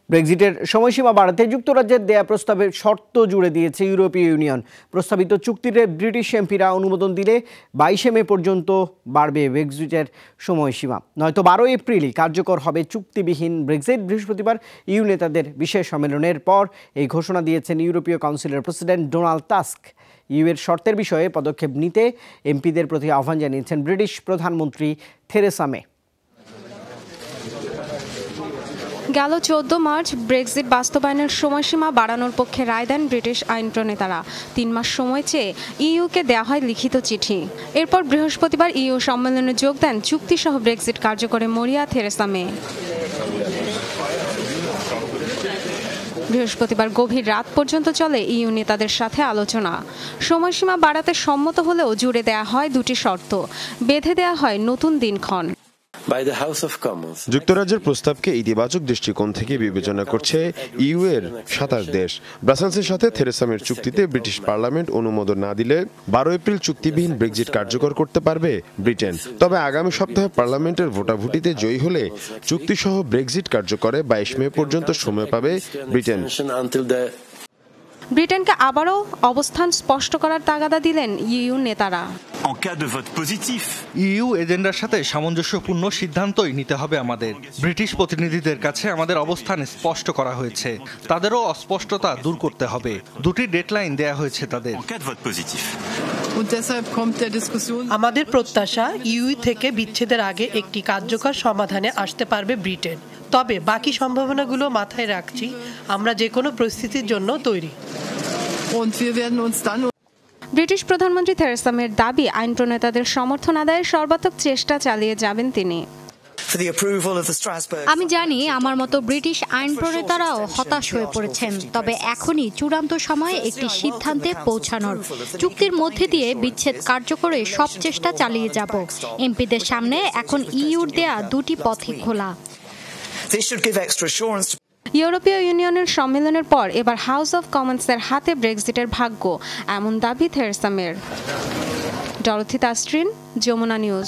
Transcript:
ব্রেক্সিটের সময়সীমা বাড়াতে যুক্তরাজ্যের দেয়া প্রস্তাবের শর্ত জুড়ে দিয়েছে ইউরোপীয় ইউনিয়ন। প্রস্তাবিত চুক্তিতে ব্রিটিশ এমপিরা অনুমোদন দিলে 22 মে পর্যন্ত বাড়বে ব্রেক্সিটের সময়সীমা, নয়তো 12 এপ্রিলই কার্যকর হবে চুক্তিবিহীন ব্রেক্সিট। বৃহস্পতিবার ইউ নেতাদের বিশেষ সম্মেলনের পর এই ঘোষণা দিয়েছেন ইউরোপীয় কাউন্সিলের প্রেসিডেন্ট ডোনাল্ড টাস্ক। ইউএর শর্তের বিষয়ে পদক্ষেপ নিতে এমপিদের প্রতি আহ্বান জানিয়েছেন ব্রিটিশ প্রধানমন্ত্রী থেরেসা মে। গেল 14 মার্চ ব্রেক্সিট বাস্তবায়নের সময়সীমা বাড়ানোর পক্ষে রায় দেন ব্রিটিশ আইন প্রণেতারা। 3 মাস সময় চেয়ে ইইউকে দেওয়া হয় লিখিত চিঠি। এরপর বৃহস্পতিবার ইইউ সম্মেলনে যোগ দেন চুক্তিসহ ব্রেক্সিট কার্যকরে মরিয়া থেরেসা মে। বৃহস্পতিবার গভীর রাত পর্যন্ত চলে ইইউ নেতাদের সাথে আলোচনা। সময়সীমা বাড়াতে সম্মত হলেও জুড়ে দেয়া হয় দুটি শর্ত, বেঁধে দেয়া হয় নতুন দিনক্ষণ। যুক্তরাজ্যের প্রস্তাবকে ইতিবাচক দৃষ্টিকোণ থেকে বিবেচনা করছে ইইউ এর 27 দেশ। ব্রাসেলসের সাথে থেরেসা মের চুক্তিতে ব্রিটিশ পার্লামেন্ট অনুমোদন না দিলে 12 এপ্রিল চুক্তিবিহীন ব্রেক্সিট কার্যকর করতে পারবে ব্রিটেন। তবে আগামী সপ্তাহে পার্লামেন্টের ভোটাভুটিতে জয়ী হলে চুক্তিসহ ব্রেক্সিট কার্যকরে 22 মে পর্যন্ত সময় পাবে ব্রিটেন। ব্রিটেনকে আবারও অবস্থান স্পষ্ট করার তাগাদা দিলেন ইইউ নেতারা। ইইউ এজেন্ডার সাথে সামঞ্জস্যপূর্ণ সিদ্ধান্তই নিতে হবে আমাদের। ব্রিটিশ প্রতিনিধিদের কাছে আমাদের অবস্থান স্পষ্ট করা হয়েছে, তাদেরও অস্পষ্টতা দূর করতে হবে। দুটি ডেডলাইন দেয়া হয়েছে তাদের। আমাদের প্রত্যাশা ইইউ থেকে বিচ্ছেদের আগে একটি কার্যকর সমাধানে আসতে পারবে ব্রিটেন। তবে বাকি সম্ভাবনাগুলো মাথায় রাখছি, আমরা যে কোনো পরিস্থিতির জন্য তৈরি। ব্রিটিশ প্রধানমন্ত্রী থেরেসা মের দাবি, আইন প্রণেতাদের সমর্থন আদায়ের সর্বাত্মক চেষ্টা চালিয়ে যাবেন তিনি। আমি জানি আমার মতো ব্রিটিশ আইন প্রণেতারাও হতাশ হয়ে পড়েছেন, তবে এখনই চূড়ান্ত সময়ে একটি সিদ্ধান্তে পৌঁছানোর। চুক্তির মধ্যে দিয়ে বিচ্ছেদ কার্যকরে সব চেষ্টা চালিয়ে যাব। এমপিদের সামনে এখন ইইউর দেয়া দুটি পথই খোলা। ইউরোপীয় ইউনিয়নের সম্মেলনের পর এবার হাউস অব কমন্সের হাতে ব্রেক্সিটের ভাগ্য, এমন দাবি থেরেসা মের। Dorothy Tasrin, Jamuna news.